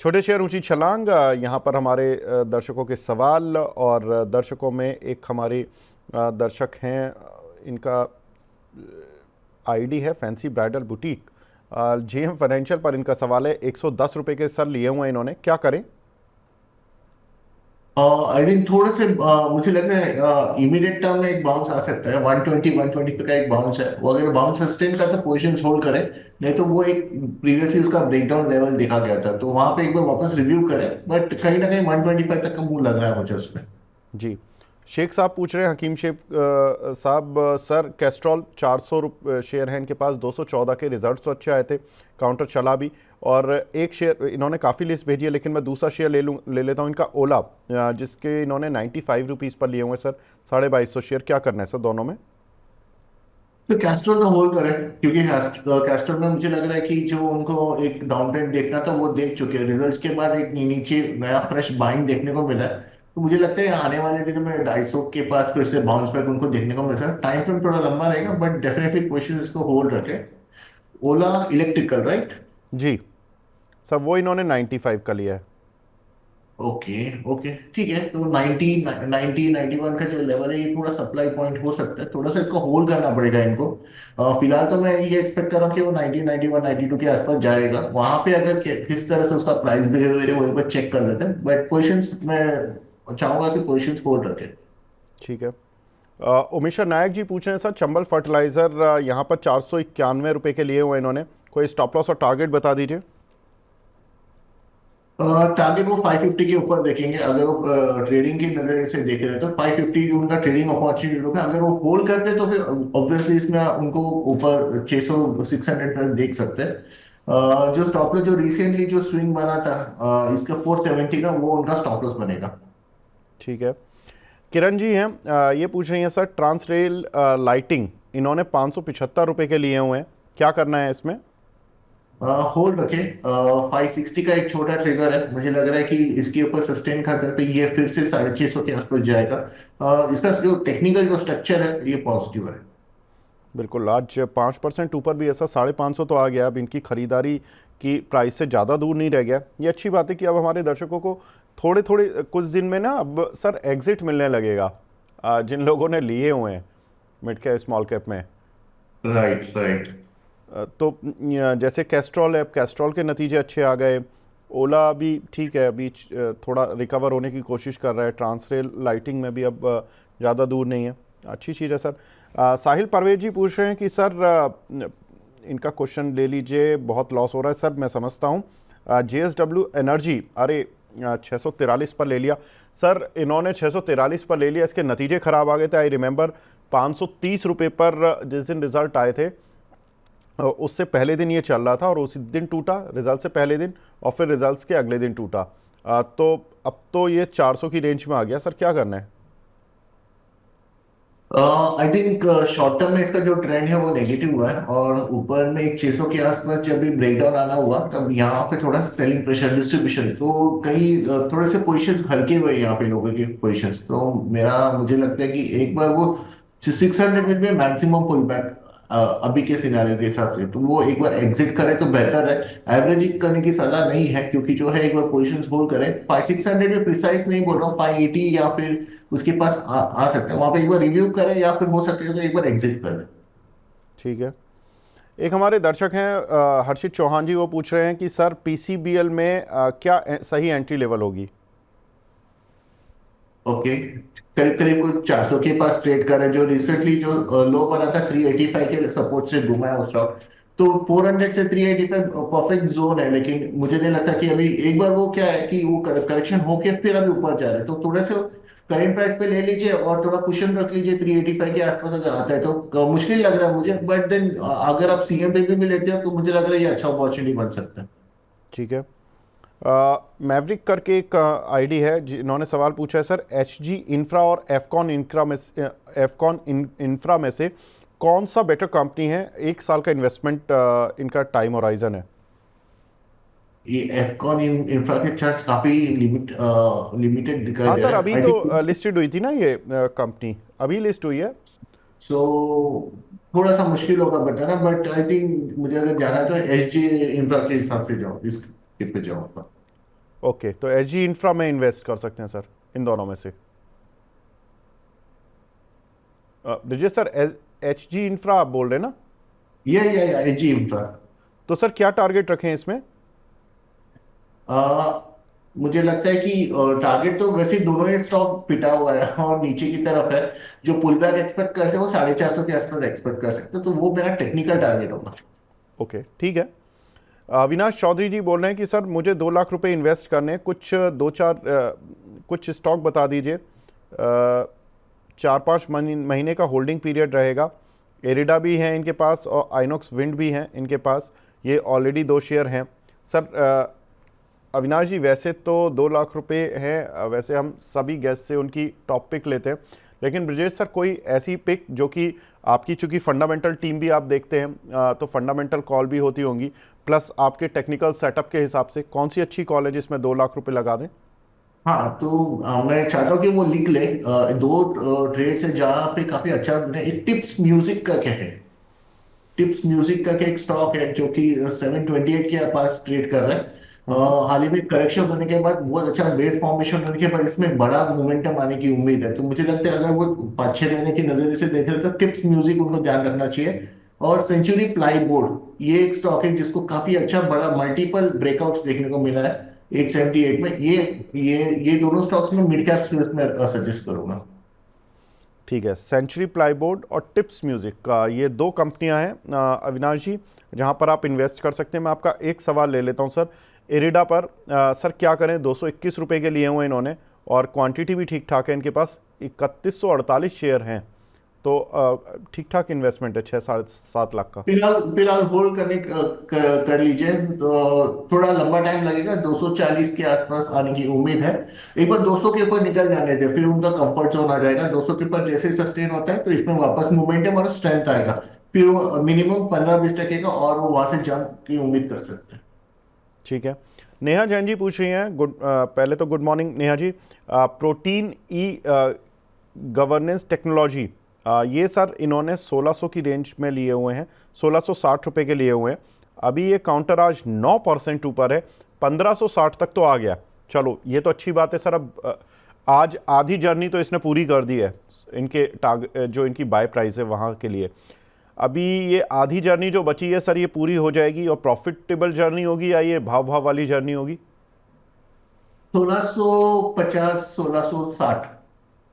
छोटे शेयर ऊंची छलांग। यहाँ पर हमारे दर्शकों के सवाल, और दर्शकों में एक हमारे दर्शक हैं, इनका आईडी है fancy bridal boutique. JM financial पर इनका सवाल है, 110 रुपये के सर लिए हुए हैं इन्होंने, क्या करें? आई थिंक थोड़े से मुझे लग रहा है इमीडिएट टर्म में एक बाउंस आ सकता है। 120 120 का एक बाउंस है, वो अगर बाउंस सस्टेन का तो पोजीशन होल्ड करें। नहीं तो वो एक प्रीवियसली उसका ब्रेकडाउन लेवल देखा गया था, तो वहां पे एक बार वापस रिव्यू करें, बट कहीं ना कहीं 125 तक का मूव लग रहा है मुझे उसमें। जी। शेख साहब पूछ रहे हैं, हकीम शेख साहब, सर कैस्ट्रॉल 400 शेयर हैं इनके पास, 214 के रिजल्ट्स तो अच्छे आए थे, काउंटर चला भी, और एक शेयर इन्होंने काफ़ी लिस्ट भेजी है, लेकिन मैं दूसरा शेयर ले लेता हूँ इनका ओला, जिसके इन्होंने 95 रुपीज़ पर लिए हुए हैं सर, 2250 शेयर, क्या करना है सर दोनों में? तो कैस्ट्रॉल का होल्ड करें, क्योंकि कैस्ट्रॉल में मुझे लग रहा है कि जो उनको एक डाउन ट्रेंड देखना था वो देख चुके हैं। रिजल्ट्स के बाद एक नीचे नया फ्रेश बाइंग देखने को मिला है। तो मुझे लगता है आने वाले दिनों में 250 के पास फिर से बाउंस बैक उनको देखने को मिल सकता है। टाइम फ्रेम थोड़ा लंबा रहेगा, बट डेफिनेटली पोजिशन इसको होल्ड रखे। ओला इलेक्ट्रिकल, राइट? जी सर, वो इन्होंने 95 का लिया है। ओके। ओके, ठीक है। तो 90 90 91 का जो लेवल है, ये थोड़ा सप्लाई पॉइंट हो सकता है। थोड़ा सा इसको होल्ड करना पड़ेगा इनको। फिलहाल तो मैं ये एक्सपेक्ट कर रहा हूँ कि वो 90 91 92 के आसपास जाएगा। वहां पे अगर किस तरह से उसका प्राइस बिहेवियर है वो एक बार चेक कर लेते हैं, बट पोजिशंस मैं चाहूंगा कि पोजिशंस होल्ड रखे। ठीक है। उमेशर नायक जी पूछ रहे हैं, सर चंबल फर्टिलाइज़र यहाँ पर 491 रुपये के लिए हुए इन्होंने, कोई स्टॉप लॉस और टारगेट बता दीजिए। टारगेट वो 550 के ऊपर देखेंगे। अगर वो ट्रेडिंग की नजरिए से देख रहे हैं तो 550 उनका ट्रेडिंग अपॉर्चुनिटी होगा। अगर वो होल्ड करते हैं तो फिर ऑब्वियसली इसमें उनको ऊपर 600 600 प्लस देख सकते हैं। जो स्टॉप लॉस जो रिसेंटली जो स्विंग बना था इसका 470 का, वो उनका स्टॉप लॉस बनेगा। ठीक है। किरण जी हैं, ये पूछ रही हैं, सर ट्रांस रेल लाइटिंग इन्होंने 575 रुपये के लिए हुए हैं, क्या करना है इसमें? होल्ड रखे। 560 का एक छोटा ट्रिगर है, मुझे लग रहा है कि इसके ऊपर सस्टेन करता है तो ये फिर से 650 के आसपास जाएगा। इसका जो टेक्निकल जो स्ट्रक्चर है ये पॉजिटिव है। बिल्कुल, आज 5% ऊपर भी ऐसा 550 तो आ गया। अब इनकी खरीदारी की प्राइस से ज़्यादा दूर नहीं रह गया। ये अच्छी बात है कि अब हमारे दर्शकों को थोड़े थोड़े कुछ दिन में ना अब सर एग्जिट मिलने लगेगा, जिन लोगों ने लिए हुए हैं मिड कैप स्मॉल कैप में। Right, right. तो जैसे कैस्ट्रॉल है, अब कैस्ट्रॉल के नतीजे अच्छे आ गए। ओला भी ठीक है, अभी थोड़ा रिकवर होने की कोशिश कर रहा है। ट्रांसरेल लाइटिंग में भी अब ज़्यादा दूर नहीं है, अच्छी चीज़ है सर। साहिल परवेज जी पूछ रहे हैं कि सर इनका क्वेश्चन ले लीजिए, बहुत लॉस हो रहा है सर, मैं समझता हूँ। JSW एनर्जी, अरे 643 पर ले लिया सर इन्होंने, 643 पर ले लिया, इसके नतीजे ख़राब आ गए थे। आई रिमेंबर 530 रुपये पर जिस दिन रिज़ल्ट आए थे उससे पहले दिन ये चल रहा था, और उसी दिन टूटा, रिजल्ट से पहले दिन, और फिर रिजल्ट्स के अगले दिन टूटा। तो अब तो ये 400 की रेंज में आ गया सर, क्या करना है? आई थिंक शॉर्ट टर्म में इसका जो ट्रेंड है वो नेगेटिव हुआ है, और ऊपर में एक 600 के आसपास जब भी ब्रेकडाउन आना हुआ तब यहाँ पे थोड़ा सेलिंग प्रेशर डिस्ट्रीब्यूशन, तो कई थोड़े से पोजिशन हल्के हुए हैं यहाँ पे लोगों के पोजिशन। तो मेरा मुझे लगता है कि एक बार वो 600 में मैक्सिमम पुल बैक अभी के सिनारियो के हिसाब से, तो वो एक बार एग्जिट करे तो बेहतर है। एवरेजिंग करने की सलाह नहीं है, क्योंकि जो है एक बार पोजिशन होल्ड करे। 5 600 में प्रिसाइज नहीं बोल रहा हूँ, 580 या फिर उसके पास आ सकते हैं। वहां पे एक बार रिव्यू करें, या फिर हो सके तो एक बार एग्जिट करें। ठीक है। एक हमारे दर्शक हैं हर्षित चौहान जी, वो पूछ रहे हैं कि सर PCBL में क्या सही एंट्री लेवल होगी? ओके। करीब करीब कुछ 400 के पास ट्रेड कर रहे हैं। जो रिसेंटली जो लो बना था 385 के सपोर्ट से घुमा है उस स्टॉक। तो 400 से 385 परफेक्ट जोन है, लेकिन मुझे नहीं लगता कि अभी एक बार वो क्या है कि वो करेक्शन होके फिर अभी ऊपर जा रहे हैं। तो थोड़े से करेंट प्राइस पे ले लीजिए और थोड़ा कुशन रख लीजिए 385 के आसपास अगर आता है तो। मुश्किल लग रहा है मुझे, बट देन अगर आप CMB भी लेते हो तो मुझे लग रहा है ये अच्छा अपॉर्चुनिटी बन सकता है। ठीक है। मैवरिक करके एक आईडी है जिन्होंने सवाल पूछा है, सर HG इंफ्रा और एफकॉन इंफ्रा में से कौन सा बेटर कंपनी है? 1 साल का इन्वेस्टमेंट इनका टाइम होराइजन है। ये एफकॉन इंफ्रा के चार्ट्स काफी लिमिटेड दिखाई हाँ दे सर, रहे हैं, अभी आई तो थिंक। लिस्टेड हुई थी ना ये कंपनी, अभी लिस्ट हुई है। सो थोड़ा सा मुश्किल होगा बताना, बट आई थिंक मुझे अगर जाना है तो SG इंफ्रा के हिसाब से जाओ, इस टिप पे जाओ। ओके, तो एचजी इंफ्रा में इन्वेस्ट कर सकते हैं सर, इन दोनों में से। ब्रिजेश सर, एचजी इंफ्रा आप बोल रहे हैं ना? या एजी इंफ्रा। तो सर क्या टारगेट रखें इसमें? आ, मुझे लगता है कि टारगेट तो वैसे दोनों ही स्टॉक पिटा हुआ है और नीचे की तरफ है। जो पुल बैक एक्सपेक्ट कर सकते हैं वो 450 के आसपास एक्सपेक्ट कर सकते हैं, तो वो मेरा टेक्निकल टारगेट होगा। ओके, ठीक है। अविनाश चौधरी जी बोल रहे हैं कि सर मुझे 2 लाख रुपए इन्वेस्ट करने, कुछ दो चार कुछ स्टॉक बता दीजिए। 4-5 महीने का होल्डिंग पीरियड रहेगा। एरिडा भी है इनके पास और आइनॉक्स विंड भी हैं इनके पास। ये ऑलरेडी 2 शेयर हैं सर। अविनाश जी, वैसे तो 2 लाख रुपए हैं, वैसे हम सभी गेस्ट से उनकी टॉप पिक लेते हैं, लेकिन ब्रजेश सर कोई ऐसी पिक जो कि आपकी, चूंकि फंडामेंटल टीम भी आप देखते हैं, तो फंडामेंटल कॉल भी होती होंगी, प्लस आपके टेक्निकल सेटअप के हिसाब से कौन सी अच्छी कॉल है जिसमें 2 लाख रुपए लगा दें? हाँ, तो मैं चाहता हूँ कि वो लिख ले। दो ट्रेड्स है जहाँ पे काफी अच्छा एक टिप्स म्यूजिक का क्या है। टिप्स म्यूजिक का एक स्टॉक है जो कि 728 के पास ट्रेड कर रहा है। हाल ही में करेक्शन होने के बाद बहुत अच्छा बेस फॉर्मेशन होने के बाद इसमें बड़ा मोमेंटम आने की उम्मीद है, तो मुझे लगता है अगर वो 5-6 महीने की नजरिए से देख रहे हैं तो टिप्स म्यूजिक उनको ध्यान रखना चाहिए। और सेंचुरी प्लाईबोर्ड, ये एक स्टॉक है जिसको काफी अच्छा बड़ा मल्टीपल ब्रेकआउट्स देखने को मिला है 878 में। ये दोनों स्टॉक्स में मिड कैप स्पेस में सजेस्ट करूंगा। ठीक है, सेंचुरी प्लाईबोर्ड और टिप्स म्यूजिक का, ये 2 कंपनियां हैं अविनाश जी, जहां पर आप इन्वेस्ट कर सकते हैं। मैं आपका एक सवाल ले लेता हूं सर। एरिडा पर सर क्या करें? 221 रुपए के लिए हुए इन्होंने, और क्वांटिटी भी ठीक ठाक है इनके पास, 3148 शेयर हैं, तो ठीक ठाक इन्वेस्टमेंट है, 6-7.5 लाख का। फिलहाल फिलहाल होल्ड कर लीजिए, तो थोड़ा लंबा टाइम लगेगा, 240 के आसपास आने की उम्मीद है। एक बार 200 के ऊपर निकल जाने दे, फिर उनका कंफर्ट जोन आ जाएगा। 200 के ऊपर जैसे सस्टेन होता है तो इसमें वापस मोमेंटम और स्ट्रेंथ आएगा, फिर वो मिनिमम 15-20 टके का और वो वहां से जंप की उम्मीद कर सकते हैं। ठीक है। नेहा जैन जी पूछ रही हैं, पहले तो good morning Neha ji. Protein e governance technology, ये सर इन्होंने 1600 की रेंज में लिए हुए हैं, 1660 रुपए के लिए हुए हैं। अभी ये काउंटर आज 9% ऊपर है, 1560 तक तो आ गया। चलो ये तो अच्छी बात है सर। अब आज आधी जर्नी तो इसने पूरी कर दी है, इनके जो इनकी बाय प्राइस है वहाँ के लिए। अभी ये आधी जर्नी जो बची है सर, ये पूरी हो जाएगी और प्रॉफिटेबल जर्नी होगी, या ये भाव भाव वाली जर्नी होगी? 1650 1660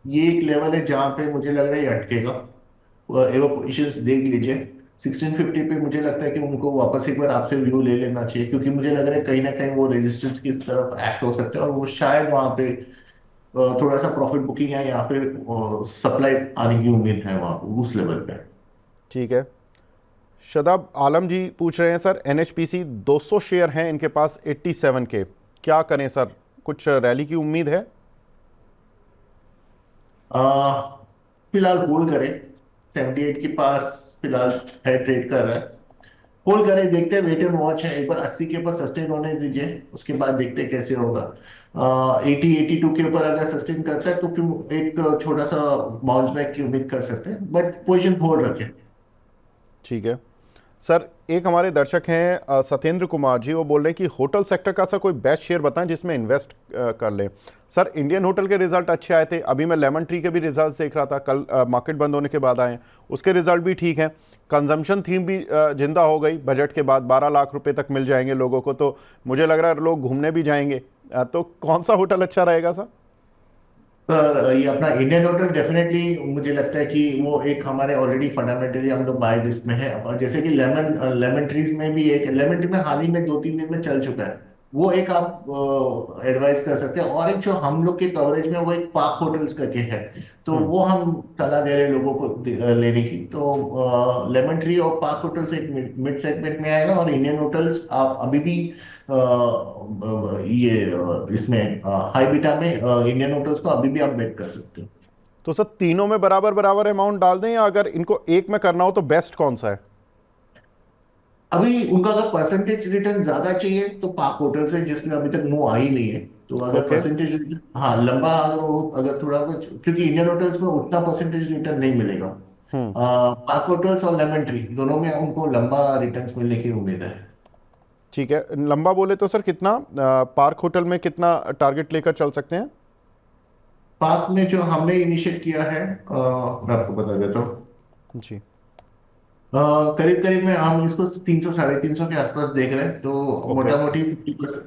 ये एक लेवल है जहां पे मुझे लग रहा है ये अटकेगा। एक बार पोजिशंस देख लीजिए। 1650 पे मुझे लगता है कि उनको वापस एक बार आपसे व्यू ले लेना चाहिए, क्योंकि मुझे लग रहा है कहीं ना कहीं वो रेजिस्टेंस की तरफ एक्ट हो सकते हैं और वो शायद वहां पे थोड़ा सा प्रॉफिट बुकिंग है या फिर सप्लाई आने की उम्मीद है वहां पे उस लेवल पे। ठीक है। शदाब आलम जी पूछ रहे हैं सर, एनएचपीसी 200 शेयर हैं इनके पास 87 के, क्या करें सर? कुछ रैली की उम्मीद है? आ, फिलहाल होल्ड करें। 78 के पास फिलहाल है, ट्रेड कर रहा है। होल्ड करें, देखते हैं, वेट एंड वॉच है। एक बार 80 के ऊपर सस्टेन होने दीजिए, उसके बाद देखते हैं कैसे होगा। 80-82 के ऊपर अगर सस्टेन करता है तो फिर एक छोटा सा बाउंस बैक की उम्मीद कर सकते हैं, बट पोजीशन होल्ड रखें। ठीक है सर। एक हमारे दर्शक हैं सत्येंद्र कुमार जी, वो बोल रहे हैं कि होटल सेक्टर का सर कोई बेस्ट शेयर बताएं जिसमें इन्वेस्ट कर लें। सर इंडियन होटल के रिजल्ट अच्छे आए थे, अभी मैं लेमन ट्री के भी रिजल्ट देख रहा था, कल मार्केट बंद होने के बाद आए हैं, उसके रिजल्ट भी ठीक हैं। कंजम्पशन थीम भी जिंदा हो गई, बजट के बाद 12 लाख रुपए तक मिल जाएंगे लोगों को, तो मुझे लग रहा है लोग घूमने भी जाएंगे। तो कौन सा होटल अच्छा रहेगा सर? सर ये अपना इंडियन होटल डेफिनेटली मुझे लगता है कि वो एक हमारे ऑलरेडी फंडामेंटली हम लोग बाय लिस्ट में है। और जैसे कि लेमन ट्रीज में भी एक, लेमन ट्री में हाल ही में 2-3 दिन में चल चुका है, वो एक आप एडवाइस कर सकते हैं। और एक जो हम लोग के कवरेज में वो एक पार्क होटल्स करके है, तो वो हम सलाह दे रहे हैं लोगों को लेने की। तो लेमन ट्री और पार्क होटल्स एक मिड सेगमेंट में आएगा, और इंडियन होटल्स आप अभी भी इसमें हाई बीटा में इंडियन होटल्स को अभी भी आप बेट कर सकते हो। तो सर तीनों में बराबर बराबर अमाउंट डाल दें, या अगर इनको एक में करना हो तो बेस्ट कौन सा है? अभी उनका अगर परसेंटेज रिटर्न ज्यादा चाहिए तो पार्क होटल्स है, जिसमें अभी तक नो आई नहीं है। तो अगर ओके। परसेंटेज रिटर्न, हाँ लंबा अगर थोड़ा कुछ, क्योंकि इंडियन होटल्स में उतना परसेंटेज रिटर्न नहीं मिलेगा। पार्क होटल्स और लेमन ट्री दोनों में उनको लंबा रिटर्न्स मिलने की उम्मीद है। ठीक है, लंबा बोले तो सर कितना पार्क होटल में कितना टारगेट लेकर चल सकते हैं? पार्क में जो हमने इनिशिएट किया है, मैं आपको बता देता हूँ। जी। करीब करीब में हम इसको 300 350 के आसपास देख रहे हैं, तो ओके, मोटा मोटी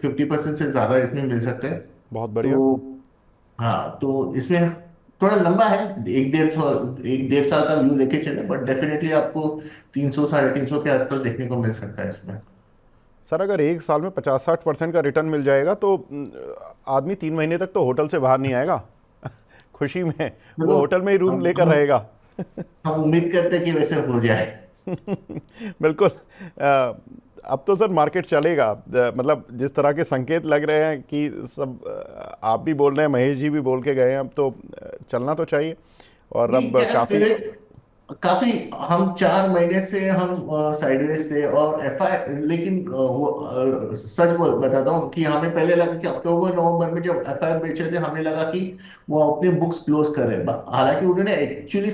50% से ज्यादा इसमें मिल सकते हैं। बहुत बढ़िया। तो हाँ, तो इसमें थोड़ा लंबा है, एक डेढ़ साल का व्यू लेके चले, बट डेफिनेटली आपको 300 350 के आसपास देखने को मिल सकता है इसमें। सर अगर एक साल में 50-60% का रिटर्न मिल जाएगा तो आदमी 3 महीने तक तो होटल से बाहर नहीं आएगा खुशी में, वो चलो, होटल में ही रूम हम लेकर हम रहेगा हम उम्मीद करते हैं कि वैसे हो जाए। बिल्कुल। अब तो सर मार्केट चलेगा, मतलब जिस तरह के संकेत लग रहे हैं कि सब, आप भी बोल रहे हैं, महेश जी भी बोल के गए हैं, अब तो चलना तो चाहिए। और नहीं, अब क्या है, काफ़ी। काफी हम 4 महीने से हम साइडवेज थे और एफआई, लेकिन सच बताता हूँ कि हमें पहले लगा कि अक्टूबर नवंबर में जब एफआई बेचे थे, हमें लगा कि वो अपने बुक्स क्लोज कर रहे हैं, हालांकि उन्होंने एक्चुअली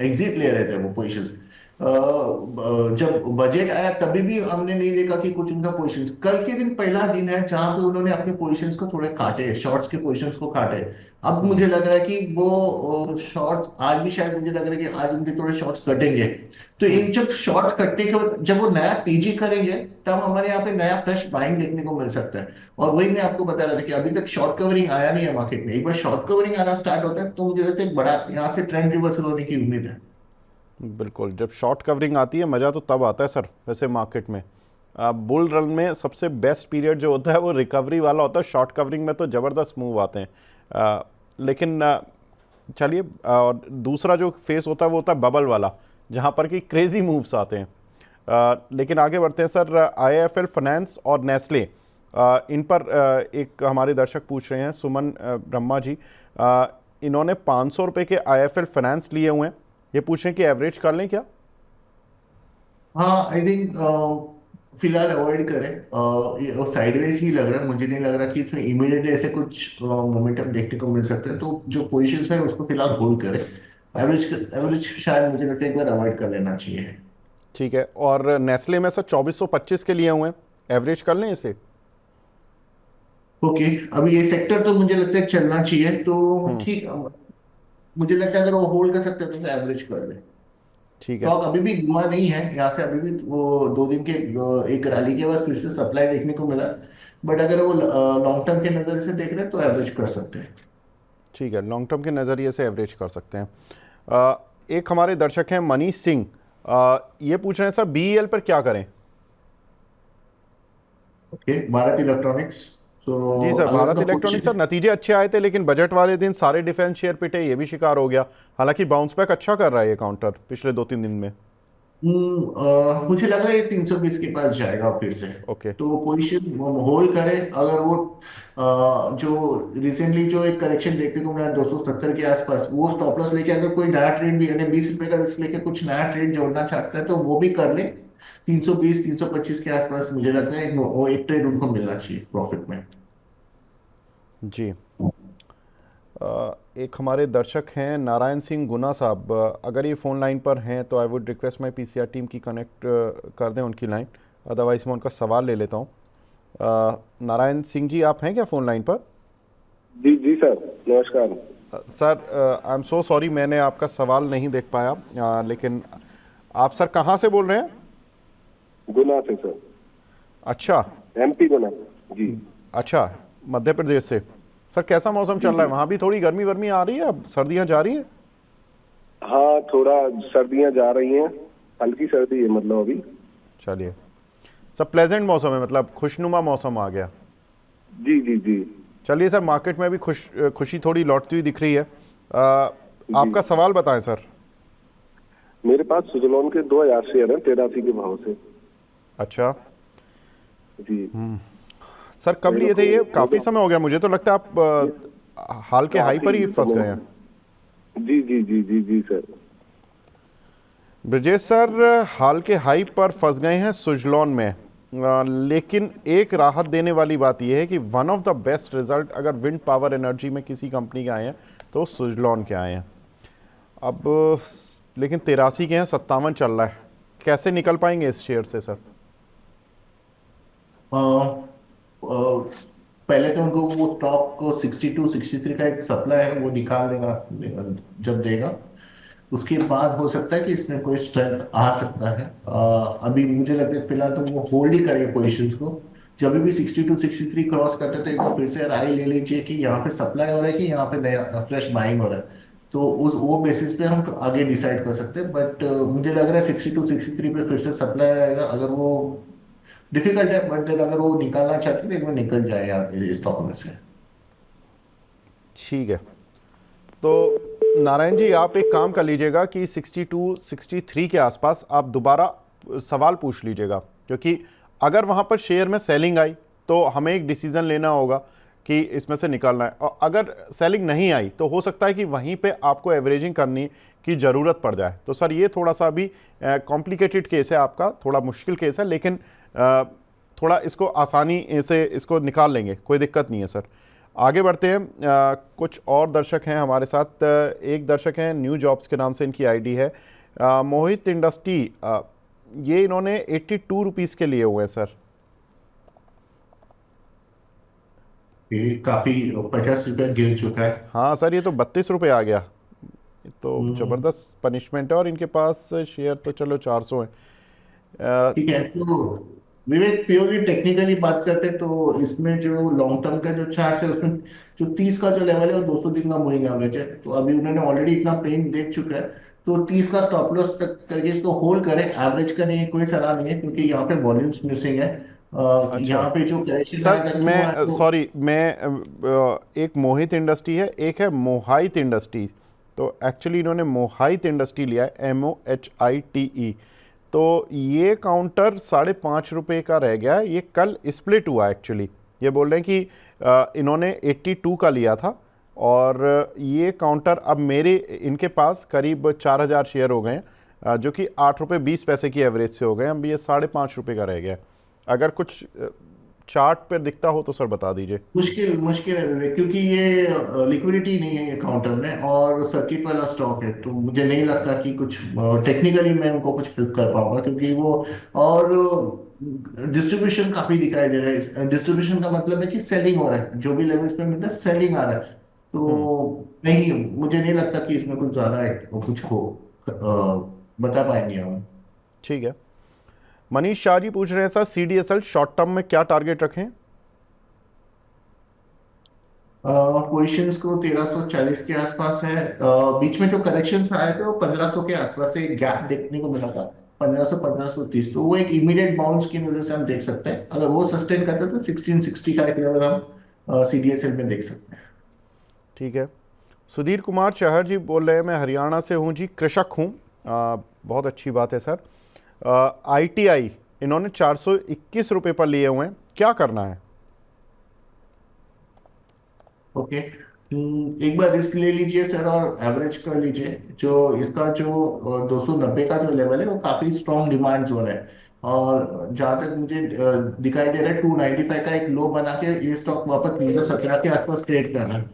एग्जिट ले रहे थे वो पोजीशंस। जब बजट आया तभी भी हमने नहीं देखा कि कुछ उनका पोजीशंस, कल के दिन पहला दिन है जहां पे उन्होंने अपने पोजीशंस को थोड़े काटे, शॉर्ट्स के पोजीशंस को काटे। अब मुझे लग रहा है कि वो शॉर्ट्स आज भी, शायद मुझे लग रहा है कि आज उनके थोड़े शॉर्ट्स कटेंगे। तो हम्म। इन जब शॉर्ट्स कटने के बाद जब वो नया पीजी करेंगे, तब हमारे यहाँ पे नया फ्रेश बाइंग देखने को मिल सकता है। और वही मैं आपको बता रहा था कि अभी तक शॉर्ट कवरिंग आया नहीं है मार्केट में, एक बार शॉर्ट कवरिंग आना स्टार्ट होता है तो मुझे लगता है एक बड़ा यहाँ से ट्रेंड रिवर्सल होने की उम्मीद है। बिल्कुल, जब शॉर्ट कवरिंग आती है मज़ा तो तब आता है सर वैसे मार्केट में। बुल रन में सबसे बेस्ट पीरियड जो होता है वो रिकवरी वाला होता है, शॉर्ट कवरिंग में तो ज़बरदस्त मूव आते हैं। लेकिन चलिए, और दूसरा जो फेस होता है वो होता है बबल वाला, जहाँ पर कि क्रेजी मूव्स आते हैं। लेकिन आगे बढ़ते हैं सर, आईआईएफएल फाइनेंस और नेस्ले, इन पर एक हमारे दर्शक पूछ रहे हैं, सुमन ब्रह्मा जी। इन्होंने 500 रुपये के आईआईएफएल फाइनेंस लिए हुए हैं, ये पूछ रहे हैं कि एवरेज कर लें क्या? हाँ, आई थिंक फिलहाल अवॉइड करें। ये साइडवेज ही लग रहा है, मुझे नहीं लग रहा कि इसमें इमीडिएटली ऐसे कुछ मोमेंटम देखने को मिल सकते हैं, तो जो पोजीशंस है उसको फिलहाल होल्ड करें। एवरेज एवरेज शायद मुझे लगता है एक बार अवॉइड कर लेना चाहिए। ठीक है, और नेस्ले में सर 2425 के लिए हुए हैं, एवरेज कर लें इसे? ओके, अभी ये सेक्टर तो मुझे लगता है चलना चाहिए, तो हम्म। ठीक। मुझे लगता है अगर वो होल्ड कर सकते हैं तो एवरेज कर ले। ठीक है। स्टॉक अभी भी घुमा नहीं है, यहाँ से अभी भी वो 2 दिन के एक रैली के बाद फिर से सप्लाई देखने को मिला। बट अगर वो लॉन्ग टर्म के नजर से देख रहे हैं तो एवरेज कर सकते हैं। ठीक है, लॉन्ग टर्म के नज़रिए से एवरेज कर सकते हैं। एक हमारे दर्शक हैं मनीष सिंह, ये पूछ रहे हैं सर बीईएल पर क्या करें? Okay, Bharat electronics. तो जी सर, अगर भारत उनका इलेक्ट्रॉनिक्स सर नतीजे अच्छे आए थे, लेकिन बजट वाले दिन सारे डिफेंस शेयर पिटे, ये भी शिकार हो गया। हालांकि बाउंस बैक अच्छा कर रहा है ये काउंटर पिछले 2-3 दिन में। मुझे लग रहा है 320 के पास जाएगा फिर से। ओके। तो पोजीशन होल्ड करे, अगर वो जो रिसेंटली जो एक करेक्शन देखने को मिला 270 के आसपास, वो स्टॉप लॉस लेके अगर कोई नया ट्रेड भी, यानी 20 रुपए का रिस्क लेके कुछ नया ट्रेड जोड़ना चाहता है तो वो भी कर ले। 320 325 के आसपास मुझे लगता है वो एक ट्रेड उनको मिलना चाहिए प्रॉफिट में। जी। एक हमारे दर्शक हैं नारायण सिंह गुना साहब, अगर ये फ़ोन लाइन पर हैं तो I would request my PCR team की कनेक्ट कर दें उनकी लाइन, अदरवाइज़ मैं उनका सवाल ले लेता हूँ। नारायण सिंह जी, आप हैं क्या फ़ोन लाइन पर? जी जी सर, नमस्कार। Sir I am so sorry, मैंने आपका सवाल नहीं देख पाया, लेकिन आप सर कहाँ से बोल रहे हैं? गुना से सर। अच्छा। एमपी गुना। जी। अच्छा, मध्य प्रदेश से। सर कैसा मौसम चल रहा है वहाँ? भी थोड़ी गर्मी वर्मी आ रही है, अब सर्दियाँ जा रही हैं? हाँ, थोड़ा सर्दियाँ जा रही हैं, हल्की सर्दी है मतलब अभी। चलिए, सब प्लेजेंट मौसम है, मतलब खुशनुमा मौसम आ गया। जी जी जी। चलिए सर, मार्केट में भी खुशी थोड़ी लौटती हुई दिख रही है। आपका सवाल बताएं सर। मेरे पास सुजलॉन के 2000 शेयर हैं 83 के भाव से। अच्छा जी। सर, कब लिए थे ये? काफ़ी समय हो गया, मुझे तो लगता है आप हाल के हाई पर ही फंस गए हैं। जी जी जी जी जी सर। ब्रजेश सर, हाल के हाई पर फंस गए हैं सुजलॉन में, लेकिन एक राहत देने वाली बात यह है कि one of the best result अगर विंड पावर एनर्जी में किसी कंपनी के आए हैं तो सुजलॉन के आए हैं। अब लेकिन 83 के हैं, 57 चल रहा है, कैसे निकल पाएंगे इस शेयर से सर? अ, अ, पहले तो उनको वो टॉप को 62 63 का एक सप्लाई है वो निकाल देगा जब देगा। उसके बाद हो सकता है कि इसमें कोई स्ट्रेंथ आ सकता है। अभी मुझे लगता है फिलहाल तो वो होल्ड ही करेंगे पोजिशंस को। जब भी 62 63 क्रॉस करते हैं तो एक बार फिर से राय ले लीजिए कि यहाँ पे सप्लाई हो रहा है कि यहाँ पे नया फ्रेश बाइंग हो रहा है। तो उस वो बेसिस पे हम आगे डिसाइड कर सकते हैं, बट मुझे लग रहा है 62 63 पे फिर से सप्लाई आएगा। अगर वो डिफिकल्ट है, बट देन अगर वो निकालना चाहते हैं तो एक बार निकल जाए यार इस स्टॉक में से। ठीक है, तो नारायण जी आप एक काम कर लीजिएगा कि 62 63 के आसपास आप दोबारा सवाल पूछ लीजिएगा, क्योंकि अगर वहाँ पर शेयर में सेलिंग आई तो हमें एक डिसीज़न लेना होगा कि इसमें से निकालना है, और अगर सेलिंग नहीं आई तो हो सकता है कि वहीं पे आपको एवरेजिंग करने की ज़रूरत पड़ जाए। तो सर ये थोड़ा सा भी कॉम्प्लिकेटेड केस है आपका, थोड़ा मुश्किल केस है, लेकिन थोड़ा इसको आसानी से इसको निकाल लेंगे, कोई दिक्कत नहीं है सर। आगे बढ़ते हैं। कुछ और दर्शक हैं हमारे साथ। एक दर्शक हैं न्यू जॉब्स के नाम से इनकी आईडी है, मोहित इंडस्ट्री। ये इन्होंने 82 रुपीज़ के लिए हुए हैं सर। ये काफी 50 रुपया गिर चुका है। हाँ सर, ये तो 32 रुपये आ गया, ये तो हम्म, ज़बरदस्त पनिशमेंट है, और इनके पास शेयर तो चलो 400 है। ठीक है। तो विवेक प्योरली टेक्निकली बात करते हैं तो इसमें जो लॉन्ग टर्म का जो चार्ट है उसमें जो 30 का जो लेवल है वो 200 दिन का मूविंग एवरेज है। तो अभी उन्होंने ऑलरेडी इतना पेन देख चुका है। तो 30 का स्टॉप लॉस तक करके इसको होल्ड करें। एवरेज करने की कोई सलाह नहीं है क्योंकि यहाँ पे वॉल्यूम्स मिसिंग है। अच्छा यहाँ पे जो करेक्शन सर, आएगा क्यों आएगा मैं सॉरी, मैं एक मोहित इंडस्ट्री है, एक है मोहाइट इंडस्ट्री। तो एक्चुअली इन्होंने मोहाइट इंडस्ट्री लिया है, MOHITE। तो ये काउंटर 5.5 रुपये का रह गया है, ये कल स्प्लिट हुआ एक्चुअली। ये बोल रहे हैं कि इन्होंने 82 का लिया था, और ये काउंटर अब मेरे इनके पास करीब 4,000 शेयर हो गए हैं, जो कि 8 रुपये 20 पैसे की एवरेज से हो गए। अब ये 5.5 रुपये का रह गया है। अगर कुछ चार्ट पर दिखता हो तो सर बता दीजिए। मुश्किल मुश्किल है विवेक, क्योंकि ये लिक्विडिटी नहीं है ये काउंटर में और सर्किट वाला स्टॉक है। तो मुझे नहीं लगता कि कुछ टेक्निकली मैं उनको कुछ हेल्प कर पाऊंगा, क्योंकि वो और डिस्ट्रीब्यूशन काफी दिखाई दे रहा है। डिस्ट्रीब्यूशन का मतलब है कि सेलिंग हो रहा है, जो भी लेवल्स पे मिल रहा है सेलिंग आ रहा है। हम्म, तो नहीं, मुझे नहीं लगता कि इसमें कुछ ज्यादा कुछ हो बता पाएंगे हम। ठीक है। मनीष शाह जी पूछ रहे हैं सर, CDSL शॉर्ट टर्म में क्या टारगेट रखें? पोजिशंस को 1340 के आसपास है। बीच में जो करेक्शंस आए थे वो 1500 के आसपास से एक गैप देखने को मिला था। 1500 1530, तो वो एक इमीडिएट बाउंस की वजह से हम देख सकते हैं। अगर वो सस्टेन करते हैं तो 1660 का एक लेवल हम CDSL में देख सकते हैं। ठीक है। सुधीर कुमार चहर जी बोल रहे हैं, मैं हरियाणा से हूँ जी, कृषक हूँ। बहुत अच्छी बात है सर। ITI इन्होंने 421 रुपये पर लिए हुए हैं, क्या करना है? ओके। एक बार रिस्क ले लीजिए सर और एवरेज कर लीजिए। जो इसका जो 290 का जो लेवल है वो काफी स्ट्रॉन्ग डिमांड जोन है। और जहां तक मुझे दिखाई दे रहा है 295 का एक लो बना के ये स्टॉक वापस 317 के आसपास ट्रेड कर रहा है।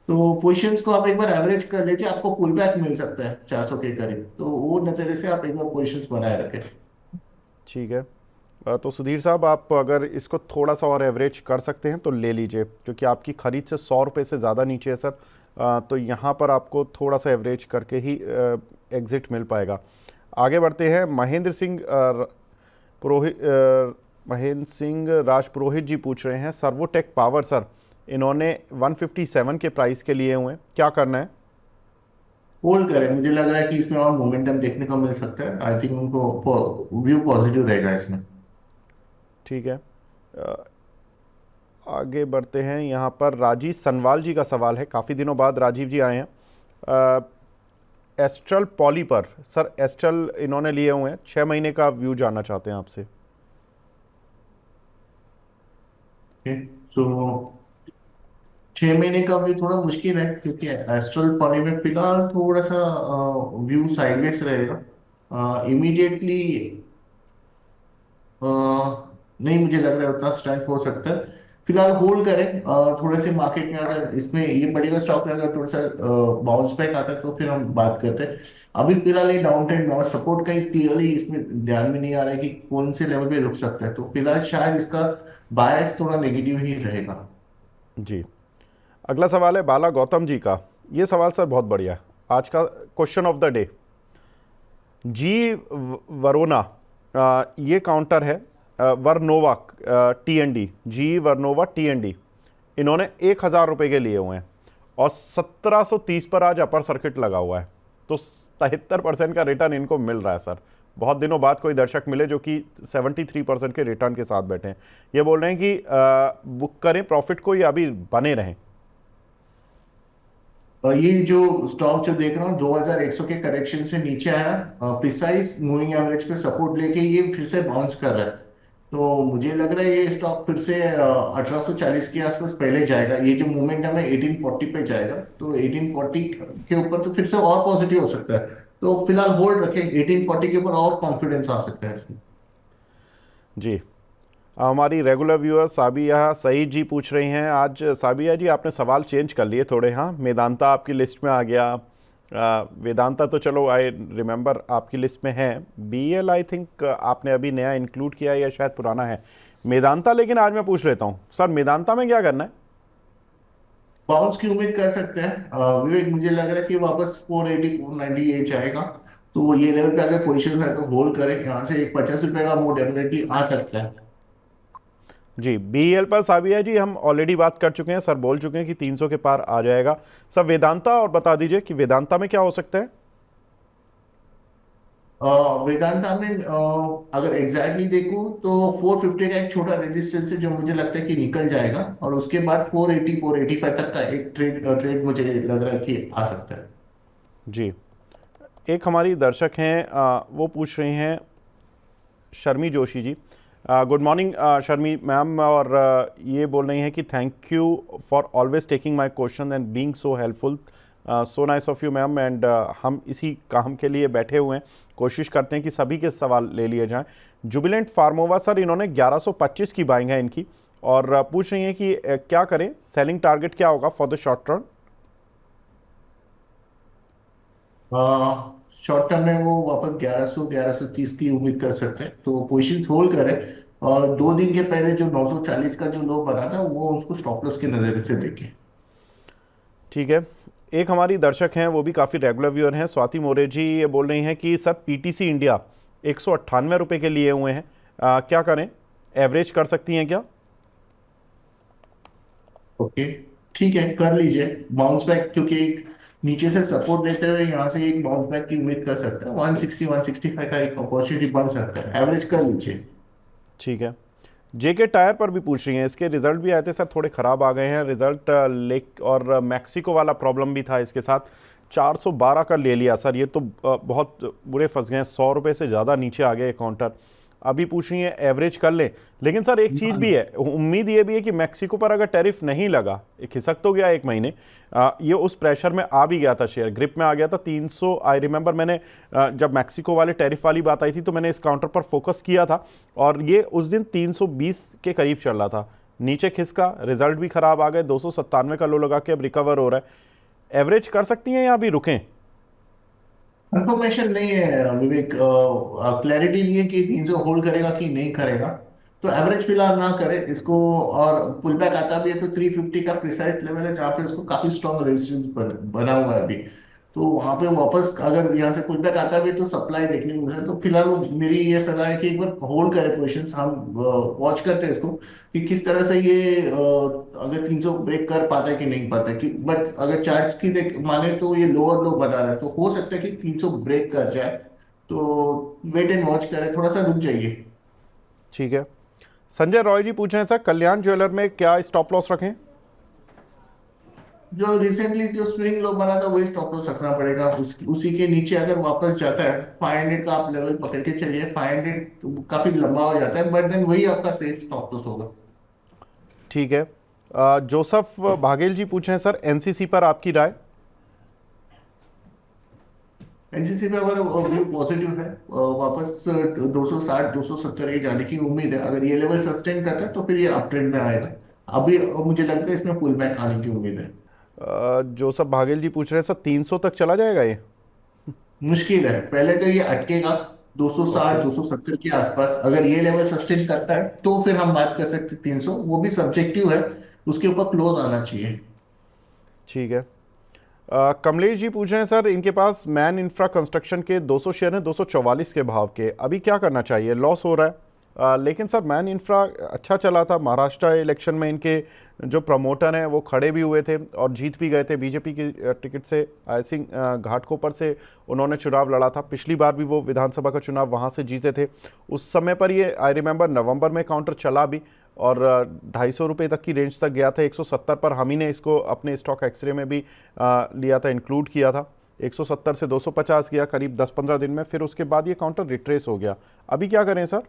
तो पोजिशंस को आप एक बार एवरेज कर लीजिए, आपको पुल बैक मिल सकता है 400 के करीब। तो वो नजरिए से आप एक बार पोजिशंस बनाए रखें। ठीक है। तो सुधीर साहब, आप अगर इसको थोड़ा सा और एवरेज कर सकते हैं तो ले लीजिए, क्योंकि आपकी ख़रीद से 100 रुपये से ज़्यादा नीचे है सर। तो यहाँ पर आपको थोड़ा सा एवरेज करके ही एग्ज़िट मिल पाएगा। आगे बढ़ते हैं। महेंद्र सिंह राजपुरोहित जी पूछ रहे हैं, सर्वोटेक पावर सर, इन्होंने 157 के प्राइस के लिए हुए हैं, क्या करना है? होल्ड करें, मुझे लग रहा है कि इसमें और मोमेंटम देखने को मिल सकता है। आई थिंक उनको व्यू पॉजिटिव रहेगा इसमें। ठीक है। आगे बढ़ते हैं। यहाँ पर राजीव सनवाल जी का सवाल है, काफ़ी दिनों बाद राजीव जी आए हैं। एस्ट्रल पॉली पर सर, एस्ट्रल इन्होंने लिए हुए हैं, 6 महीने का व्यू जानना चाहते हैं आपसे। तो 6 महीने का व्यू थोड़ा मुश्किल है, क्योंकि एस्ट्रल पॉली में फिलहाल थोड़ा सा व्यू साइडवेज रहेगा। इमीडिएटली नहीं मुझे लग रहा है उतना स्ट्रेंथ हो सकता है। फिलहाल होल्ड करें। थोड़े से मार्केट में अगर इसमें ये बढ़ेगा स्टॉक में, अगर थोड़ा सा बाउंस बैक आता है तो फिर हम बात करते हैं। अभी फिलहाल ये डाउन ट्रेंड में और सपोर्ट का क्लियरली इसमें ध्यान में नहीं आ रहा है कि कौन से लेवल पे रुक सकता है, तो फिलहाल शायद इसका बायस थोड़ा नेगेटिव ही रहेगा। जी, अगला सवाल है बाला गौतम जी का। ये सवाल सर बहुत बढ़िया है, आज का क्वेश्चन ऑफ द डे। जी वरोना, ये काउंटर है वरनोवा TND, जी वरनोवा TND, इन्होंने 1,000 रुपये के लिए हुए हैं और 1730 पर आज अपर सर्किट लगा हुआ है, तो 73% का रिटर्न इनको मिल रहा है सर। बहुत दिनों बाद कोई दर्शक मिले जो कि 73% के रिटर्न के साथ बैठे हैं। ये बोल रहे हैं कि बुक करें प्रॉफिट को या अभी बने रहें। ये जो स्टॉक जो देख रहा हूँ 2100 के करेक्शन से नीचे आया, प्रिसाइज मूविंग एवरेज पे सपोर्ट लेके ये फिर से बाउंस कर रहा है, तो मुझे लग रहा है ये स्टॉक फिर से 1840 के आसपास पहले जाएगा। ये जो मोमेंटम है 1840 पे जाएगा, तो 1840 के ऊपर तो फिर से और पॉजिटिव हो सकता है, तो फिलहाल होल्ड रखें। 1840 के ऊपर और कॉन्फिडेंस आ सकता है इसमें। जी, हमारी रेगुलर व्यूअर साबिया सईद जी पूछ रही हैं। आज साबिया जी आपने सवाल चेंज कर लिए थोड़े। हाँ, मेदांता आपकी लिस्ट में आ गया। वेदांता तो चलो आई रिमेंबर आपकी लिस्ट में है। BL आई थिंक आपने अभी नया इंक्लूड किया है या शायद पुराना है। मेदांता, लेकिन आज मैं पूछ लेता हूँ सर, मेदांता में क्या करना है? बाउंस की उम्मीद कर सकते हैं विवेक, मुझे लग रहा है कि वापस 480 490 ये जाएगा, तो ये लेवल पे अगर पोजीशन है तो होल्ड करें। यहाँ से एक 50 रुपए का मूव डेफिनेटली आ सकता है। जी, BL पर साबिया जी हम ऑलरेडी बात कर चुके हैं, सर बोल चुके हैं कि 300 के पार आ जाएगा। सर वेदांता और बता दीजिए कि वेदांता में क्या हो सकता है? वेदांता में अगर एग्जैक्टली देखूं तो 450 का एक छोटा रेजिस्टेंस है जो मुझे लगता है कि निकल जाएगा, और उसके बाद 480 485 तक का एक ट्रेड मुझे लग रहा है कि आ सकता है। जी, एक हमारी दर्शक हैं, वो पूछ रही हैं शर्मी जोशी जी। गुड मॉर्निंग शर्मी मैम, और ये बोल रही हैं कि thank you for always taking my question and being so helpful, so nice of you ma'am. And हम इसी काम के लिए बैठे हुए हैं, कोशिश करते हैं कि सभी के सवाल ले लिए जाएं। जुबिलेंट फार्मोवा सर, इन्होंने 1125 की बाइंग है इनकी, और पूछ रही हैं कि क्या करें, सेलिंग टारगेट क्या होगा for the short run? Short term में वो वापस 1100 1130 की उम्मीद कर सकते हैं, तो पोजीशन होल्ड करें। और 2 दिन के पहले जो 940 का जो लो बना था वो उसको स्टॉप लॉस के नजरिए से देखें। ठीक है, एक हमारी दर्शक हैं, वो भी काफ़ी रेगुलर व्यूअर हैं, स्वाति मोरे जी। ये बोल रही हैं कि सर PTC इंडिया 198 रुपये के लिए हुए हैं, क्या करें, एवरेज कर सकती हैं क्या? ओके, ठीक है, कर लीजिए बाउंस बैक, क्योंकि एक नीचे से सपोर्ट देते हुए यहाँ से एक बाउंस बैक की उम्मीद कर सकते हैं। 160 165 का एक अपॉर्चुनिटी बन सकता है, एवरेज कर लीजिए। ठीक है, JK टायर पर भी पूछ रही हैं, इसके रिजल्ट भी आए थे सर, थोड़े ख़राब आ गए हैं रिजल्ट, लेक और मैक्सिको वाला प्रॉब्लम भी था इसके साथ। 412 का ले लिया सर, ये तो बहुत बुरे फंस गए हैं, 100 रुपये से ज़्यादा नीचे आ गए काउंटर। अभी पूछ रही हैं एवरेज कर लें, लेकिन सर एक चीज़ भी है, उम्मीद ये भी है कि मैक्सिको पर अगर टैरिफ नहीं लगा, खिसक तो गया 1 महीने, ये उस प्रेशर में आ भी गया था, शेयर ग्रिप में आ गया था 300। आई रिमेंबर मैंने जब मैक्सिको वाले टैरिफ वाली बात आई थी तो मैंने इस काउंटर पर फोकस किया था, और ये उस दिन 320 के करीब चल रहा था, नीचे खिसका, रिजल्ट भी खराब आ गए, 297 का लो लगा के अब रिकवर हो रहा है। एवरेज कर सकती हैं या अभी रुकें? कंफर्मेशन नहीं है विवेक, क्लैरिटी नहीं है कि 300 होल्ड करेगा कि नहीं करेगा, तो एवरेज फिलहाल ना करे इसको। और पुल बैक आता भी है तो 350 का प्रिसाइज लेवल है जहाँ पे उसको काफी स्ट्रॉन्ग रेजिस्टेंस बना हुआ है अभी, तो वहां पे वापस अगर यहाँ से पुल बैक आता भी है तो सप्लाई देखने को मिलता है। तो फिलहाल मेरी ये सलाह है कि एक बार होल्ड करे पोजिशन, हम वॉच करते हैं इसको कि किस तरह से ये अगर 300 ब्रेक कर पाता है कि नहीं पाता है, बट अगर चार्ट्स की माने तो ये लोअर लो बना रहा है, तो हो सकता है कि 300 ब्रेक कर जाए, तो वेट एंड वॉच करें, थोड़ा सा रुक जाइए। ठीक है, संजय रॉय जी पूछ रहे हैं सर, कल्याण ज्वेलर में क्या स्टॉप लॉस रखें? जो रिसेंटली जो स्विंग लो बना था वही स्टॉप लॉस रखना पड़ेगा, उसी के नीचे अगर वापस जाता है 500 का आप लेवल पकड़ के चलिए। 500 तो काफी लंबा हो जाता है, बट देन वही आपका सेफ स्टॉप लॉस होगा। ठीक है, जोसफ भागेल जी पूछ रहे हैं सर, NCC पर आपकी राय? एनसीसी पे अगर व्यू पॉजिटिव है, वापस 260 270 ये जाने की उम्मीद है। अगर ये लेवल सस्टेन करता है तो फिर ये अप ट्रेंड में आएगा। अभी मुझे लगता है इसमें पुल बैक आने की उम्मीद है। जोसफ भागेल जी पूछ रहे हैं सर, 300 तक चला जाएगा ये? मुश्किल है। पहले तो ये अटकेगा 260 ओके 270 के आसपास। अगर ये लेवल सस्टेन करता है तो फिर हम बात कर सकते हैं 300, वो भी सब्जेक्टिव है। उसके ऊपर क्लोज आना चाहिए। ठीक है। कमलेश जी पूछ रहे हैं सर, इनके पास मैन इंफ्रा कंस्ट्रक्शन के 200 शेयर हैं 244 के भाव के, अभी क्या करना चाहिए? लॉस हो रहा है। लेकिन सर मैन इंफ्रा अच्छा चला था महाराष्ट्र इलेक्शन में, इनके जो प्रमोटर हैं वो खड़े भी हुए थे और जीत भी गए थे बीजेपी की टिकट से। आई थिंक घाटकोपर से उन्होंने चुनाव लड़ा था, पिछली बार भी वो विधानसभा का चुनाव वहाँ से जीते थे। उस समय पर ये आई रिमेंबर नवंबर में काउंटर चला भी और 250 रुपये तक की रेंज तक गया था। 170 पर हम ही ने इसको अपने स्टॉक एक्सरे में भी लिया था, इंक्लूड किया था। 170 से 250 गया करीब 10-15 दिन में, फिर उसके बाद ये काउंटर रिट्रेस हो गया। अभी क्या करें सर?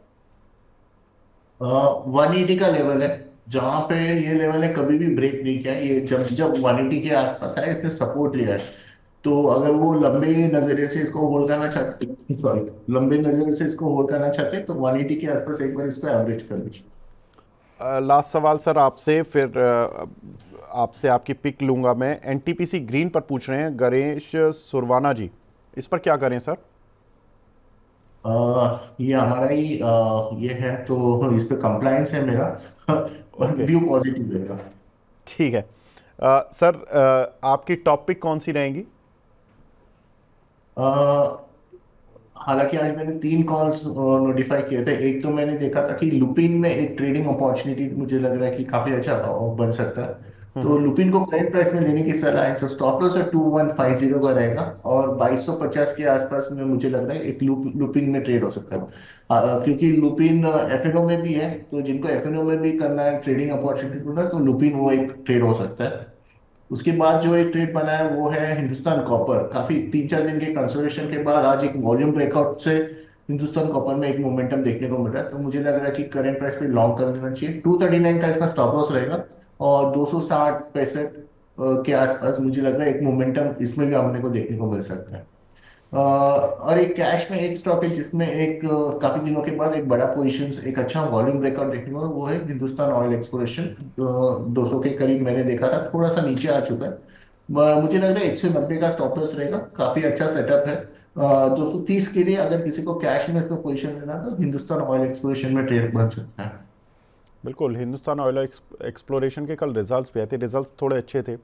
180 का लेवल है जहां पे ये लेवल ने कभी भी ब्रेक नहीं किया। ये जब जब 180 के आसपास आया इसने सपोर्ट लिया है। तो अगर वो लंबे नजरिए से इसको होल्ड करना चाहते, सॉरी, लंबे नजरिए से इसको होल्ड करना चाहते हैं तो 180 के आसपास एक बार इसको एवरेज कर लीजिए। लास्ट सवाल सर आपसे, फिर आपसे आपकी पिक लूंगा मैं। एनटीपीसी ग्रीन पर पूछ रहे हैं गणेश सुरवाना जी, इस पर क्या करें सर? ये हमारा ही ये है तो इस पे कंप्लायंस है मेरा। पर ओके व्यू पॉजिटिव रहेगा। ठीक है। सर आपकी टॉप पिक कौन सी रहेंगी? हालांकि आज मैंने 3 कॉल्स नोटिफाई किए थे। एक तो मैंने देखा था कि लुपिन में एक ट्रेडिंग अपॉर्चुनिटी मुझे लग रहा है कि काफी अच्छा बन सकता है। तो लुपिन को करंट प्राइस में लेने की सलाह है। तो स्टॉप लॉस 2150 का रहेगा और 2250 के आसपास में मुझे लग रहा है एक लुपिन में ट्रेड हो सकता है। क्योंकि लुपिन एफएनओ में भी है, तो जिनको एफएनओ में भी करना है ट्रेडिंग अपॉर्चुनिटी ढूंढना है, तो लुपिन वो एक ट्रेड हो सकता है। उसके बाद जो एक ट्रेड बना है वो है हिंदुस्तान कॉपर। काफी 3-4 दिन के कंसोलिडेशन के बाद आज एक वॉल्यूम ब्रेकआउट से हिंदुस्तान कॉपर में एक मोमेंटम देखने को मिल रहा है। तो मुझे लग रहा है कि करंट प्राइस पे लॉन्ग कर लेना चाहिए। 239 का इसका स्टॉप लॉस रहेगा और 260-65 के आसपास मुझे लग रहा है एक मोमेंटम इसमें भी हमने को देखने को मिल सकता है। और एक कैश में एक स्टॉक है जिसमें एक काफी दिनों के बाद एक बड़ा पोजीशंस एक अच्छा वॉल्यूम ब्रेकआउट देखने को, वो है हिंदुस्तान ऑयल एक्सप्लोरेशन। 200 के करीब मैंने देखा था, थोड़ा सा नीचे आ चुका है। मुझे लग रहा है 190 का स्टॉप लॉस रहेगा। काफी अच्छा सेटअप है। 230 के लिए अगर किसी को कैश में इसमें पोजीशन लेना तो हिंदुस्तान ऑयल एक्सप्लोरेशन में ट्रेड बन सकता है। बिल्कुल, हिंदुस्तान ऑयल एक्सप्लोरेशन के कल रिजल्ट्स भी आए थे, रिजल्ट्स थोड़े अच्छे थे।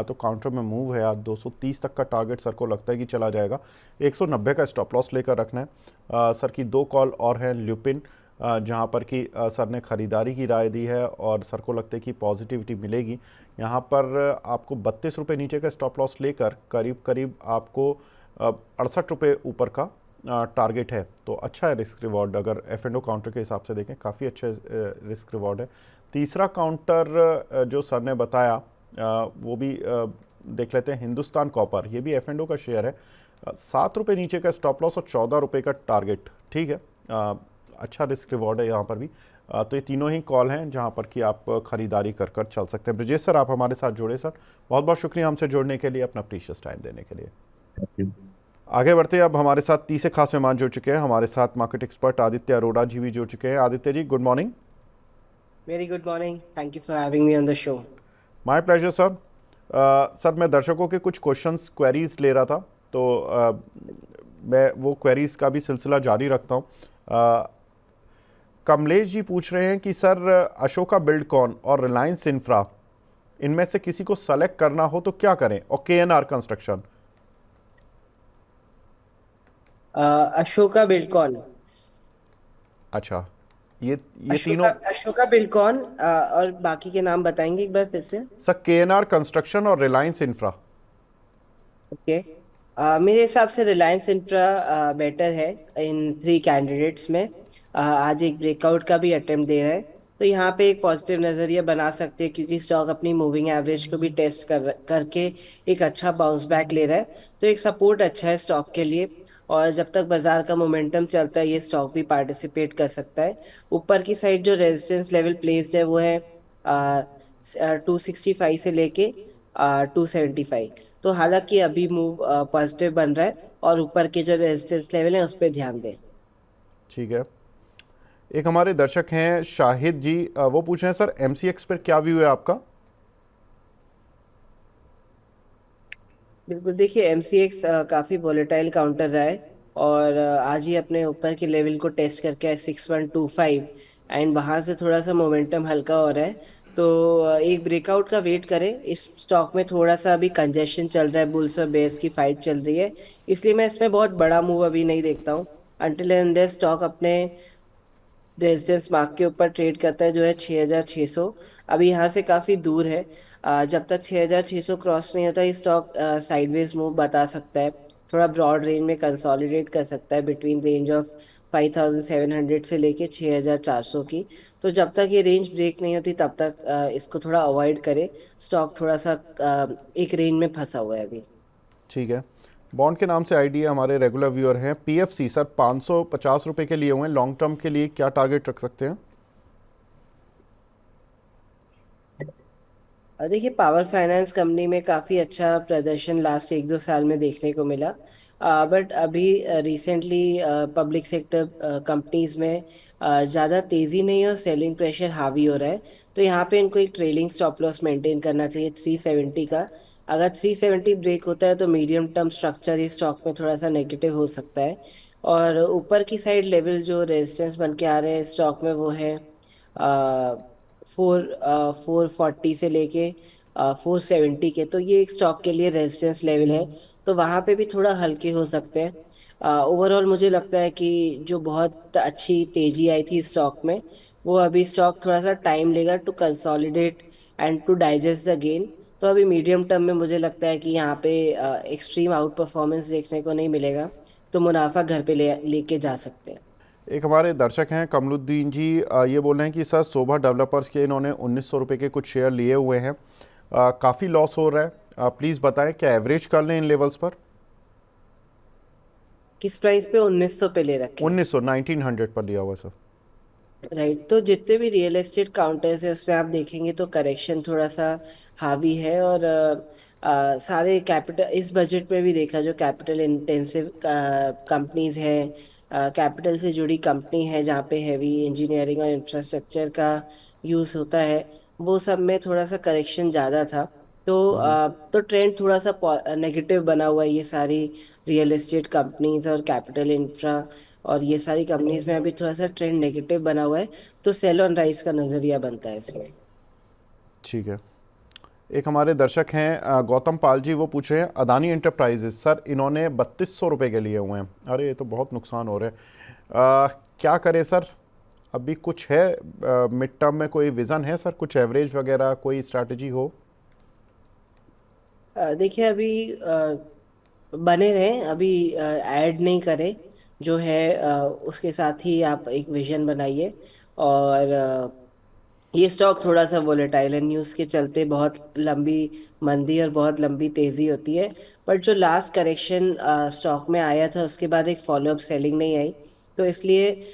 तो काउंटर में मूव है आज, 230 तक का टारगेट सर को लगता है कि चला जाएगा। 190 का स्टॉप लॉस लेकर रखना है। सर की 2 कॉल और हैं ल्यूपिन, जहां पर कि सर ने ख़रीदारी की राय दी है और सर को लगता है कि पॉजिटिविटी मिलेगी। यहाँ पर आपको 32 रुपये नीचे का स्टॉप लॉस लेकर करीब करीब आपको 68 रुपये ऊपर का टारगेट है। तो अच्छा है रिस्क रिवॉर्ड, अगर F&O काउंटर के हिसाब से देखें काफ़ी अच्छा रिस्क रिवॉर्ड है। तीसरा काउंटर जो सर ने बताया वो भी देख लेते हैं, हिंदुस्तान कॉपर, ये भी F&O का शेयर है। 7 रुपये नीचे का स्टॉप लॉस और 14 रुपये का टारगेट, ठीक है। अच्छा रिस्क रिवॉर्ड है यहाँ पर भी। तो ये तीनों ही कॉल हैं जहाँ पर कि आप खरीदारी कर कर चल सकते हैं। ब्रजेश सर आप हमारे साथ जुड़े सर, बहुत बहुत शुक्रिया हमसे जुड़ने के लिए, अपना प्रीशियस टाइम देने के लिए। आगे बढ़ते हैं, अब हमारे साथ तीसरे खास मेहमान जुड़ चुके हैं। हमारे साथ मार्केट एक्सपर्ट आदित्य अरोड़ा जी भी जुड़ चुके हैं। Aditya ji good morning. Very good morning. Thank you for having me on the show. My pleasure sir. Sir मैं दर्शकों के कुछ क्वेश्चंस क्वेरीज ले रहा था, तो मैं वो क्वेरीज का भी सिलसिला जारी रखता हूँ। कमलेश जी पूछ रहे हैं कि सर अशोका बिल्डकॉन और रिलायंस इंफ्रा, इनमें से किसी को सेलेक्ट करना हो तो क्या करें, और KNR कंस्ट्रक्शन। अशोका बिल्डकॉन। अच्छा, ये अशोका तीनों अशोका बिल्डकॉन और बाकी के नाम बताएंगे एक बार फिर से? सर, KNR कंस्ट्रक्शन और रिलायंस इंफ्रा। ओके। मेरे हिसाब से रिलायंस इंफ्रा बेटर है इन 3 कैंडिडेट्स में। आज एक ब्रेकआउट का भी अटेम्प्ट दे रहा है, तो यहाँ पे एक पॉजिटिव नज़रिया बना सकते हैं क्योंकि स्टॉक अपनी मूविंग एवरेज को भी टेस्ट करके एक अच्छा बाउंस बैक ले रहा है। तो एक सपोर्ट अच्छा है स्टॉक के लिए, और जब तक बाजार का मोमेंटम चलता है ये स्टॉक भी पार्टिसिपेट कर सकता है। ऊपर की साइड जो रेजिस्टेंस लेवल प्लेस्ड है वो है 265 से लेके 275। तो हालांकि अभी मूव पॉजिटिव बन रहा है और ऊपर के जो रेजिस्टेंस लेवल है उस पर ध्यान दें। ठीक है। एक हमारे दर्शक हैं शाहिद जी, वो पूछ रहे हैं सर MCX पर क्या व्यू है आपका? बिल्कुल, देखिए एमसीएक्स काफ़ी वोलेटाइल काउंटर रहा है और आज ही अपने ऊपर के लेवल को टेस्ट करके आए 6125 एंड वहाँ से थोड़ा सा मोमेंटम हल्का हो रहा है। तो एक ब्रेकआउट का वेट करें। इस स्टॉक में थोड़ा सा अभी कंजेशन चल रहा है, बुल्स और बेयर्स की फाइट चल रही है, इसलिए मैं इसमें बहुत बड़ा मूव अभी नहीं देखता हूँ। अनटिल एंड अनलेस स्टॉक अपने रेजिस्टेंस मार्क के ऊपर ट्रेड करता है जो है 6600। अभी यहाँ से काफ़ी दूर है। जब तक 6600 क्रॉस नहीं होता ये स्टॉक साइडवेज मूव बता सकता है, थोड़ा ब्रॉड रेंज में कंसोलिडेट कर सकता है बिटवीन रेंज ऑफ 5700 से लेके 6400 की। तो जब तक ये रेंज ब्रेक नहीं होती तब तक इसको थोड़ा अवॉइड करें। स्टॉक थोड़ा सा एक रेंज में फंसा हुआ है अभी। ठीक है। बॉन्ड के नाम से आईडिया हमारे रेगुलर व्यूअर हैं। पीएफसी सर 550 रुपये के लिए हुए हैं, लॉन्ग टर्म के लिए क्या टारगेट रख सकते हैं? देखिए पावर फाइनेंस कंपनी में काफ़ी अच्छा प्रदर्शन लास्ट एक दो साल में देखने को मिला, बट अभी रिसेंटली पब्लिक सेक्टर कंपनीज में ज़्यादा तेज़ी नहीं है और सेलिंग प्रेशर हावी हो रहा है। तो यहाँ पे इनको एक ट्रेलिंग स्टॉप लॉस मेंटेन करना चाहिए 370 का। अगर 370 ब्रेक होता है तो मीडियम टर्म स्ट्रक्चर इस स्टॉक में थोड़ा सा नेगेटिव हो सकता है। और ऊपर की साइड लेवल जो रेजिस्टेंस बन के आ रहे हैं स्टॉक में वो है 440 से लेके 470 के। तो ये एक स्टॉक के लिए रेजिस्टेंस लेवल है, तो वहाँ पे भी थोड़ा हल्के हो सकते हैं। ओवरऑल मुझे लगता है कि जो बहुत अच्छी तेजी आई थी स्टॉक में वो अभी स्टॉक थोड़ा सा टाइम लेगा to consolidate and to digest the gain. तो अभी मीडियम टर्म में मुझे लगता है कि यहाँ पे एक्सट्रीम आउट परफॉर्मेंस देखने को नहीं मिलेगा, तो मुनाफा घर पे लेके जा सकते हैं। एक हमारे दर्शक हैं कमरुद्दीन जी, ये बोल रहे हैं कि सर शोभा डेवलपर्स के इन्होंने 1900 रुपये के कुछ शेयर लिए हुए हैं, काफ़ी लॉस हो रहा है, प्लीज़ बताएं क्या एवरेज कर लें इन लेवल्स पर? किस प्राइस पे? 1900 पे ले रखे हैं। 1900 1900 पर लिया हुआ सर। राइट, तो जितने भी रियल एस्टेट काउंटर्स है उसमें आप देखेंगे तो करेक्शन थोड़ा सा हावी है। और सारे कैपिटल इस बजट में भी देखा जो कैपिटल इंटेंसिव कंपनीज है, कैपिटल से जुड़ी कंपनी है जहाँ पे हैवी इंजीनियरिंग और इंफ्रास्ट्रक्चर का यूज़ होता है, वो सब में थोड़ा सा करेक्शन ज़्यादा था। तो ट्रेंड थोड़ा सा नेगेटिव बना हुआ है। ये सारी रियल एस्टेट कंपनीज और कैपिटल इंफ्रा और ये सारी कंपनीज में अभी थोड़ा सा ट्रेंड नेगेटिव बना हुआ है, तो सेल ऑन राइज का नजरिया बनता है इसमें। ठीक है। एक हमारे दर्शक हैं गौतम पाल जी, वो पूछ रहे हैं अदानी एंटरप्राइजेस सर, इन्होंने 3200 रुपये के लिए हुए हैं, अरे ये तो बहुत नुकसान हो रहा है, क्या करें सर? अभी कुछ है मिड टर्म में कोई विज़न है सर, कुछ एवरेज वगैरह कोई स्ट्रैटेजी हो? देखिए अभी बने रहें, अभी ऐड नहीं करें। जो है उसके साथ ही आप एक विजन बनाइए। और ये स्टॉक थोड़ा सा वोलेटाइल है, न्यूज़ के चलते बहुत लंबी मंदी और बहुत लंबी तेज़ी होती है। बट जो लास्ट करेक्शन स्टॉक में आया था उसके बाद एक फॉलोअप सेलिंग नहीं आई, तो इसलिए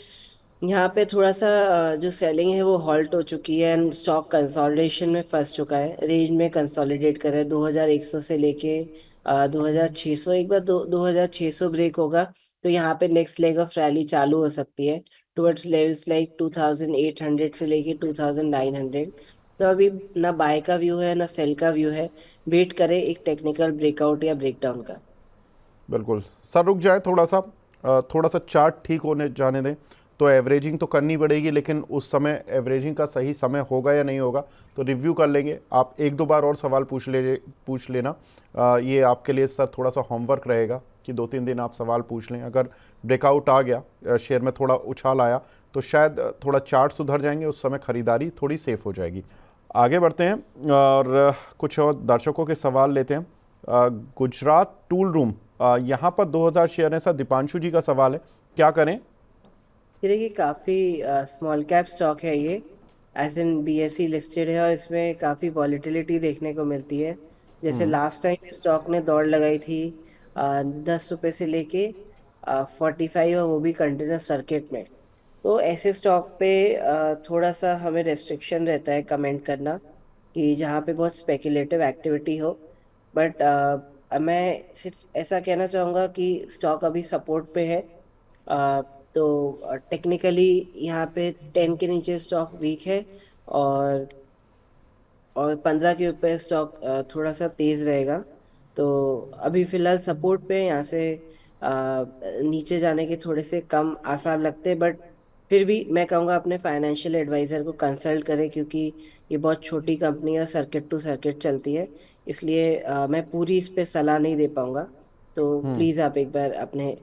यहाँ पे थोड़ा सा जो सेलिंग है वो हॉल्ट हो चुकी है एंड स्टॉक कंसोलिडेशन में फंस चुका है। रेंज में कंसोलिडेट कर रहा है 2100 से लेके 2600। एक बार 2600 ब्रेक होगा तो यहाँ पे नेक्स्ट लेग ऑफ रैली चालू हो सकती है टुवर्ड्स लेवल्स लाइक 2800 से लेके 2900। तो अभी ना बाय का व्यू है ना सेल का व्यू है, वेट करें एक टेक्निकल ब्रेकआउट या ब्रेकडाउन का। बिल्कुल सर, रुक जाए थोड़ा सा चार्ट ठीक होने जाने दें, तो एवरेजिंग तो करनी पड़ेगी, लेकिन उस समय एवरेजिंग का सही समय होगा या नहीं होगा तो रिव्यू कर लेंगे। आप एक दो बार और सवाल पूछ लेना, ये आपके लिए सर थोड़ा सा होमवर्क रहेगा कि 2-3 दिन आप सवाल पूछ लें। अगर ब्रेकआउट आ गया, शेयर में थोड़ा उछाल आया, तो शायद थोड़ा चार्ट सुधर जाएंगे, उस समय ख़रीदारी थोड़ी सेफ हो जाएगी। आगे बढ़ते हैं और कुछ और दर्शकों के सवाल लेते हैं। गुजरात टूल रूम, यहाँ पर 2000 शेयर हैं सर, दीपांशु जी का सवाल है, क्या करें? ये देखिए काफ़ी स्मॉल कैप स्टॉक है ये, एज इन बीएसई लिस्टेड है और इसमें काफ़ी वॉलीटिलिटी देखने को मिलती है। जैसे लास्ट टाइम स्टॉक ने दौड़ लगाई थी 10 रुपये से लेके 45, और वो भी कंटिन्यूस सर्किट में। तो ऐसे स्टॉक पे थोड़ा सा हमें रेस्ट्रिक्शन रहता है कमेंट करना कि जहाँ पे बहुत स्पेकुलेटिव एक्टिविटी हो। बट मैं सिर्फ ऐसा कहना चाहूँगा कि स्टॉक अभी सपोर्ट पे है। अ, तो टेक्निकली यहाँ पे 10 के नीचे स्टॉक वीक है और 15 के ऊपर स्टॉक थोड़ा सा तेज रहेगा। तो अभी फिलहाल सपोर्ट पे हैं, यहाँ से नीचे जाने के थोड़े से कम आसार लगते हैं, बट फिर भी मैं कहूँगा अपने फाइनेंशियल एडवाइज़र को कंसल्ट करें, क्योंकि ये बहुत छोटी कंपनी है, सर्किट टू सर्किट चलती है, इसलिए मैं पूरी इस पे सलाह नहीं दे पाऊँगा। तो प्लीज़ आप एक बार अपने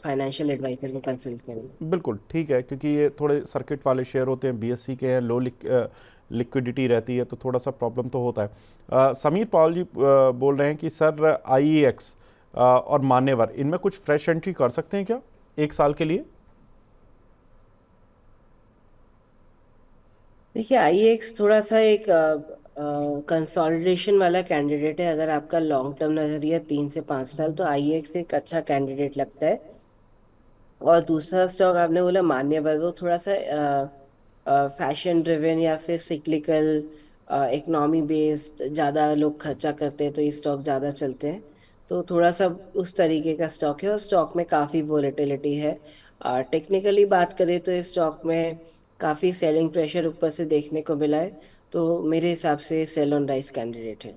फाइनेंशियल एडवाइज़र को कंसल्ट करें। बिल्कुल ठीक है, क्योंकि ये थोड़े सर्किट वाले शेयर होते हैं, बीएससी के हैं, लो लिक्विडिटी रहती है, तो थोड़ा सा प्रॉब्लम तो होता है। समीर पाल जी बोल रहे हैं कि सर आईईएक्स और मान्यवर, इनमें कुछ फ्रेश एंट्री कर सकते हैं क्या 1 साल के लिए? देखिए, आईएक्स थोड़ा सा एक कंसोलिडेशन वाला कैंडिडेट है। अगर आपका लॉन्ग टर्म नजरिया 3 से 5 साल, तो आईएक्स एक अच्छा कैंडिडेट लगता है। और दूसरा स्टॉक आपने बोला मान्यवर, वो थोड़ा सा फैशन ड्रिवन या फिर सिक्लिकल, इकोनॉमी बेस्ड, ज़्यादा लोग खर्चा करते हैं तो ये स्टॉक ज़्यादा चलते हैं। तो थोड़ा सा उस तरीके का स्टॉक है, और स्टॉक में काफ़ी वोलेटिलिटी है। टेक्निकली बात करें तो इस स्टॉक में काफ़ी सेलिंग प्रेशर ऊपर से देखने को मिला है, तो मेरे हिसाब से सेल ऑन राइज कैंडिडेट है।